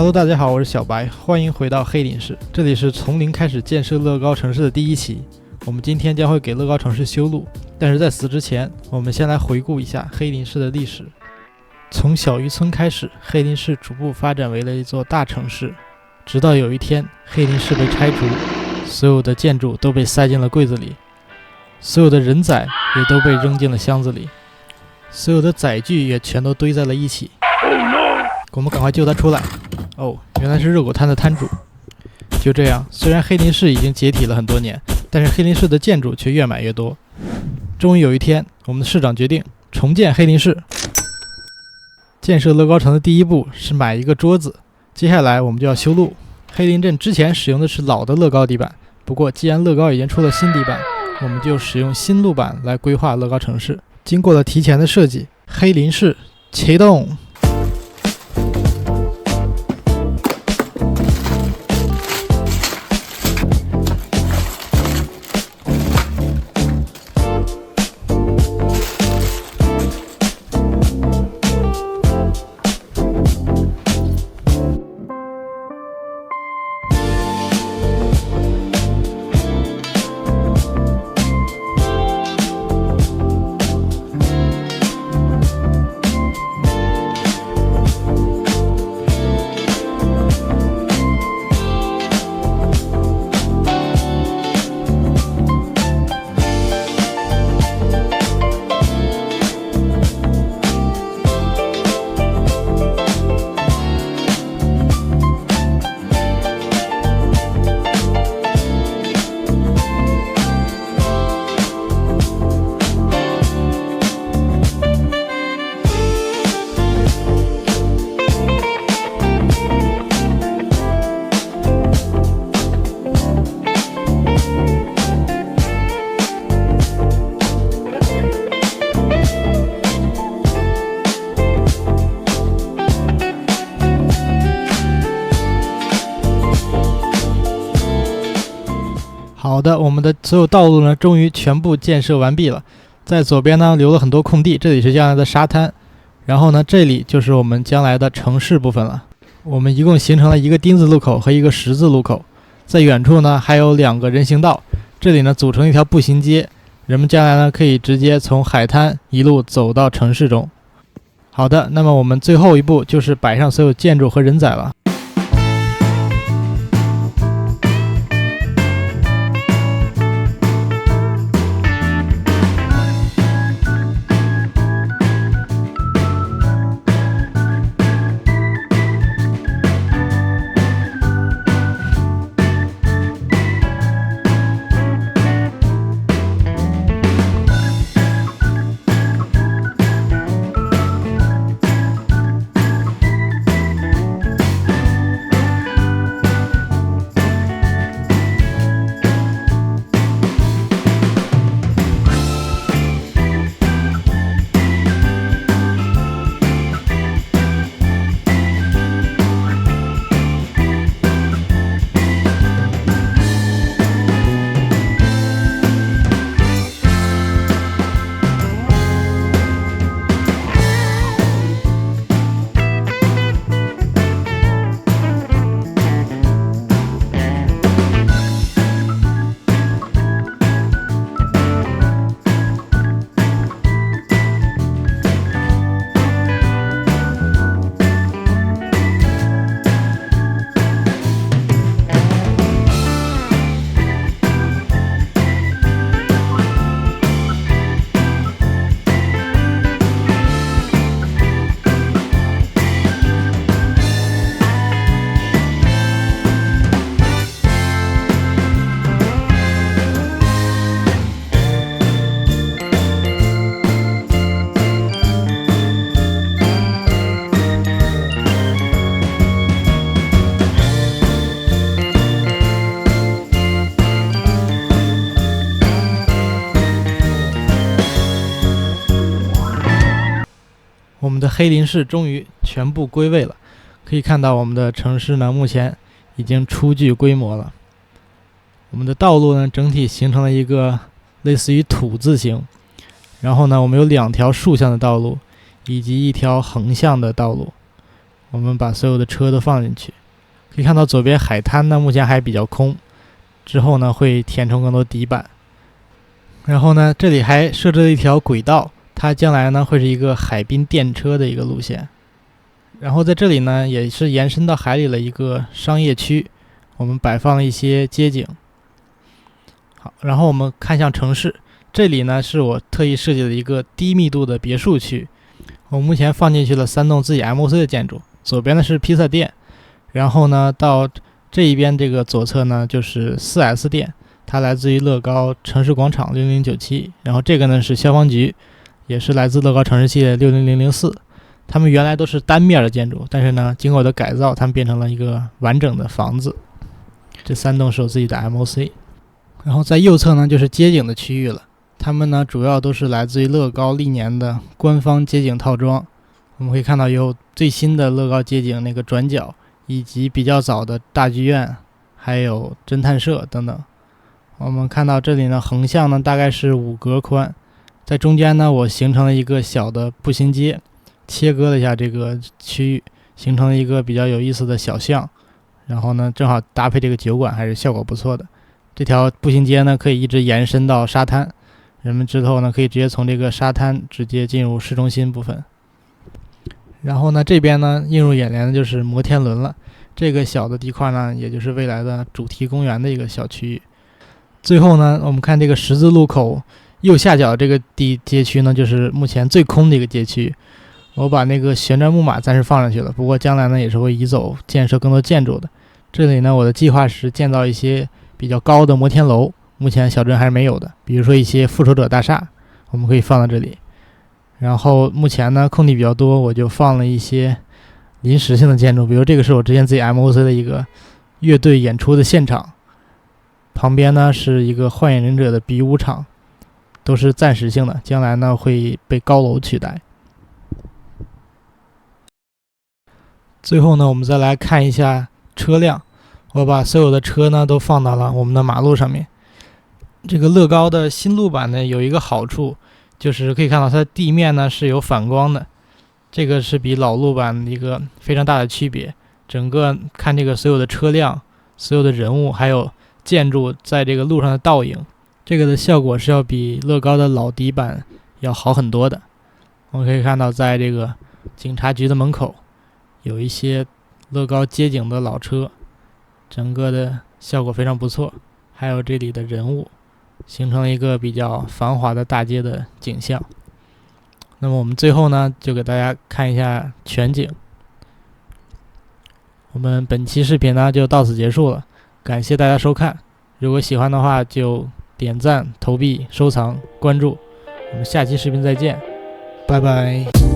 Hello， 大家好，我是小白，欢迎回到黑林市。这里是从零开始建设乐高城市的第一期。我们今天将会给乐高城市修路，但是在此之前，我们先来回顾一下黑林市的历史。从小渔村开始，黑林市逐步发展为了一座大城市，直到有一天，黑林市被拆除，所有的建筑都被塞进了柜子里，所有的人载也都被扔进了箱子里，所有的载具也全都堆在了一起。我们赶快救他出来。哦，原来是热狗摊的摊主。就这样，虽然黑林市已经解体了很多年，但是黑林市的建筑却越买越多。终于有一天，我们的市长决定重建黑林市。建设乐高城的第一步是买一个桌子，接下来我们就要修路。黑林镇之前使用的是老的乐高底板，不过既然乐高已经出了新底板，我们就使用新路板来规划乐高城市。经过了提前的设计，黑林市启动。好的，我们的所有道路呢，终于全部建设完毕了。在左边呢，留了很多空地，这里是将来的沙滩。然后呢，这里就是我们将来的城市部分了。我们一共形成了一个丁字路口和一个十字路口，在远处呢还有2个人行道，这里呢组成一条步行街，人们将来呢可以直接从海滩一路走到城市中。好的，那么我们最后一步就是摆上所有建筑和人载了。我们的黑林市终于全部归位了，可以看到我们的城市呢，目前已经初具规模了。我们的道路呢，整体形成了一个类似于土字形，然后呢，我们有2条竖向的道路，以及1条横向的道路。我们把所有的车都放进去。可以看到左边海滩呢目前还比较空，之后呢会填充更多底板。然后呢这里还设置了一条轨道，它将来呢会是一个海滨电车的一个路线。然后在这里呢也是延伸到海里的一个商业区，我们摆放了一些街景。好，然后我们看向城市，这里呢是我特意设计的一个低密度的别墅区。我目前放进去了3栋自己 MOC 的建筑，左边呢是披萨店，然后呢到这一边这个左侧呢就是 4S 店，它来自于乐高城市广场0097，然后这个呢是消防局，也是来自乐高城市系列60004。他们原来都是单面的建筑，但是呢经过我的改造，他们变成了一个完整的房子。这3栋是我自己的 MOC。 然后在右侧呢就是街景的区域了，他们呢主要都是来自于乐高历年的官方街景套装。我们可以看到有最新的乐高街景那个转角，以及比较早的大剧院，还有侦探社等等。我们看到这里呢横向呢大概是5格宽，在中间呢我形成了一个小的步行街，切割了一下这个区域，形成了一个比较有意思的小巷。然后呢正好搭配这个酒馆，还是效果不错的。这条步行街呢可以一直延伸到沙滩，人们之后呢可以直接从这个沙滩直接进入市中心部分。然后呢这边呢映入眼帘的就是摩天轮了，这个小的地块呢也就是未来的主题公园的一个小区域。最后呢我们看这个十字路口右下角这个街区呢就是目前最空的一个街区。我把那个旋转木马暂时放上去了，不过将来呢也是会移走建设更多建筑的。这里呢我的计划是建造一些比较高的摩天楼，目前小镇还是没有的，比如说一些复仇者大厦我们可以放到这里。然后目前呢空地比较多，我就放了一些临时性的建筑，比如这个是我之前自己 MOC 的一个乐队演出的现场，旁边呢是一个幻影忍者的比武场，都是暂时性的，将来呢会被高楼取代。最后呢我们再来看一下车辆，我把所有的车呢都放到了我们的马路上面。这个乐高的新路版呢有一个好处，就是可以看到它的地面呢是有反光的，这个是比老路版的一个非常大的区别。整个看这个所有的车辆、所有的人物还有建筑在这个路上的倒影，这个的效果是要比乐高的老底版要好很多的。我们可以看到在这个警察局的门口有一些乐高街景的老车，整个的效果非常不错，还有这里的人物，形成了一个比较繁华的大街的景象。那么我们最后呢就给大家看一下全景。我们本期视频呢就到此结束了，感谢大家收看。如果喜欢的话就点赞、投币、收藏、关注。我们下期视频再见，拜拜。